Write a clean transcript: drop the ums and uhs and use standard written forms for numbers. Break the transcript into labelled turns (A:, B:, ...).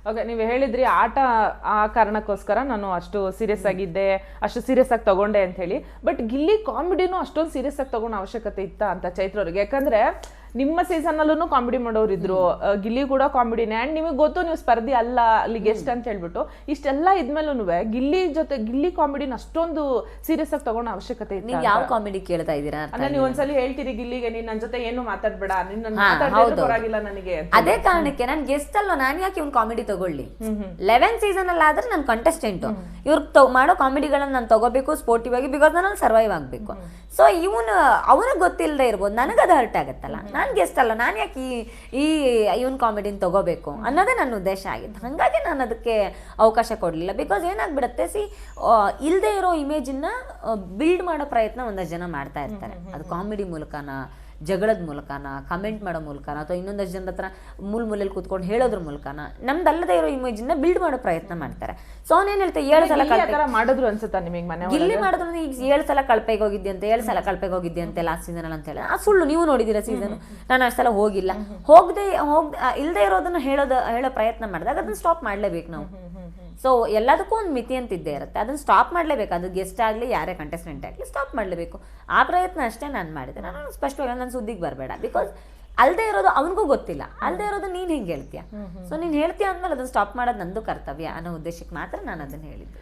A: Okay, ನೀವು ಹೇಳಿದ್ರಿ ಆಟ ಆ ಕಾರಣಕ್ಕೋಸ್ಕರ ನಾನು ಅಷ್ಟು ಸೀರಿಯಸ್ ಆಗಿದ್ದೆ, ಅಷ್ಟು ಸೀರಿಯಸ್ ಆಗಿ ತಗೊಂಡೆ ಅಂತ ಹೇಳಿ. ಬಟ್ ಗಿಲ್ಲಿ ಕಾಮಿಡಿನೂ ಅಷ್ಟೊಂದು ಸೀರಿಯಸ್ ಆಗಿ ತಗೊಳ್ಳೋ ಅವಶ್ಯಕತೆ ಇತ್ತ ಅಂತ ಚೈತ್ರ ಅವ್ರಿಗೆ? ಯಾಕಂದ್ರೆ ನಿಮ್ಮ ಸೀಸನ್ ಅಲ್ಲೂ ಕಾಮಿಡಿ ಮಾಡೋರು ಇದ್ರು, ಗಿಲ್ಲಿ ಕೂಡ ಕಾಮಿಡಿನೇ. ಅಂಡ್ ನಿಮಗೆ ಗೊತ್ತು ನೀವು ಸ್ಪರ್ಧಿ ಅಲ್ಲ, ಅಲ್ಲಿ ಗೆಸ್ಟ್ ಅಂತ ಹೇಳ್ಬಿಟ್ಟು ಇಷ್ಟೆಲ್ಲ ಇದ್ಮೇಲೂ ಗಿಲ್ಲಿ ಕಾಮಿಡಿನ ಅಷ್ಟೊಂದು ಸೀರಿಯಸ್ ಆಗಿ ತಗೊಳ್ಳೋ ಅವಶ್ಯಕತೆ ಇತ್ತು.
B: ನೀವು ಯಾವ ಕಾಮಿಡಿ ಕೇಳ್ತಾ ಇದ್ದೀರಾ?
A: ಅಂದ್ರೆ ನೀವು ಒಂದ್ಸಲಿ ಹೇಳ್ತೀರಿ ಗಿಲ್ಲಿಗೆ, ನೀನ್ ನನ್ನ ಜೊತೆ ಏನು ಮಾತಾಡ್ಬೇಡ, ನಿನ್ನ ಪರವಾಗಿಲ್ಲ ನನಗೆ.
B: ಅದೇ ಕಾರಣಕ್ಕೆ ನಾನು ಗೆಸ್ಟ್ ಅಲ್ಲ, ನಾನು ಯಾಕೆ ಇವ್ನು ಕಾಮಿಡಿ ತಗೊಳ್ಳಿ? 11 ಸೀಸನ್ ಅಲ್ಲಿ ಆದ್ರೆ ನಾನು ಕಂಟೆಸ್ಟೆಂಟ್, ಇವ್ರು ಮಾಡೋ ಕಾಮಿಡಿಗಳನ್ನ ನಾನು ತಗೋಬೇಕು ಸ್ಪೋರ್ಟಿವ್ ಆಗಿ, ಬಿಕಾಸ್ ನಾನು ಸರ್ವೈವ್ ಆಗ್ಬೇಕು. ಸೊ ಅವನಿಗೆ ಗೊತ್ತಿಲ್ಲದೆ ಇರ್ಬೋದು, ನನಗದು ಹರ್ಟ್ ಆಗತ್ತಲ್ಲ. ನಾನು ಗೆಸ್ಟ್ ಅಲ್ಲ, ನಾನು ಯಾಕೆ ಈ ಇವನ್ ಕಾಮಿಡಿನ ತಗೋಬೇಕು ಅನ್ನೋದೇ ನನ್ನ ಉದ್ದೇಶ ಆಗಿತ್ತು. ಹಾಗಾಗಿ ನಾನು ಅದಕ್ಕೆ ಅವಕಾಶ ಕೊಡಲಿಲ್ಲ. ಬಿಕಾಸ್ ಏನಾಗ್ಬಿಡುತ್ತೆ, ಇಲ್ಲದೆ ಇರೋ ಇಮೇಜನ್ನ ಬಿಲ್ಡ್ ಮಾಡೋ ಪ್ರಯತ್ನ ಒಂದಷ್ಟು ಜನ ಮಾಡ್ತಾ ಇರ್ತಾರೆ. ಅದು ಕಾಮಿಡಿ ಮೂಲಕನ, ಜಗಳದ ಮೂಲಕನ, ಕಮೆಂಟ್ ಮಾಡೋ ಮೂಲಕನ, ಅಥವಾ ಇನ್ನೊಂದಷ್ಟು ಜನರ ಹತ್ರ ಮೂಲೆಯಲ್ಲಿ ಕೂತ್ಕೊಂಡು ಹೇಳೋದ್ರ ಮೂಲಕನ ನಮ್ದಲ್ಲದೆ ಇರೋ ಇಮೇಜನ್ನ ಬಿಲ್ಡ್ ಮಾಡೋ ಪ್ರಯತ್ನ ಮಾಡ್ತಾರೆ. ಸೊ ಅವನೇನ್ ಹೇಳ್ತಾರೆ, 7 ಸಲ
A: ಮಾಡಿದ್ರು ಅನ್ಸುತ್ತಾ ನಿಮಗೆ? ಮನೆ
B: ಗಿಲ್ಲಿ ಮಾಡಿದ್ರು ಈಗ 7 ಸಲ ಕಳ್ಪೆಗೆ ಹೋಗಿದ್ದೆ ಅಂತ, 7 ಸಲ ಕಳ್ಪೆಗೆ ಹೋಗಿದ್ದೆ ಅಂತೆ ಲಾಸ್ಟ್ ಸೀಸನ್ ಅಂತ ಹೇಳಿ. ಆ ಸುಳ್ಳು, ನೀವು ನೋಡಿದಿರ ಸೀಸನ್. ನಾನು ಅಷ್ಟು ಸಲ ಹೋಗಿಲ್ಲ. ಇಲ್ಲದೆ ಇರೋದನ್ನ ಹೇಳೋ ಪ್ರಯತ್ನ ಮಾಡಿದಾಗ ಅದನ್ನ ಸ್ಟಾಪ್ ಮಾಡ್ಲೇಬೇಕು ನಾವು. ಸೊ ಎಲ್ಲದಕ್ಕೂ ಒಂದು ಮಿತಿ ಅಂತ ಇದ್ದೇ ಇರುತ್ತೆ, ಅದನ್ನ ಸ್ಟಾಪ್ ಮಾಡಲೇಬೇಕು. ಅದು ಗೆಸ್ಟ್ ಆಗಲಿ, ಯಾರೇ ಕಂಟೆಸ್ಟೆಂಟ್ ಆಗಲಿ ಸ್ಟಾಪ್ ಮಾಡಲೇಬೇಕು. ಆ ಪ್ರಯತ್ನ ಅಷ್ಟೇ ನಾನು ಮಾಡಿದೆ. ನಾನು ಸ್ಪಷ್ಟವಾಗಿ ನನ್ನ ಸುದ್ದಿಗೆ ಬರಬೇಡ, ಬಿಕಾಸ್ ಅಲ್ಲದೆ ಇರೋದು ಅವನಿಗೂ ಗೊತ್ತಿಲ್ಲ. ಅಲ್ಲದೆ ಇರೋದು ನೀನು ಹೆಂಗೆ ಹೇಳ್ತೀಯ? ಸೊ ನೀನು ಹೇಳ್ತೀಯ ಅಂದ್ಮೇಲೆ ಅದನ್ನ ಸ್ಟಾಪ್ ಮಾಡೋದು ನಂದು ಕರ್ತವ್ಯ ಅನ್ನೋ ಉದ್ದೇಶಕ್ಕೆ ಮಾತ್ರ ನಾನು ಅದನ್ನ ಹೇಳಿದ್ದೆ.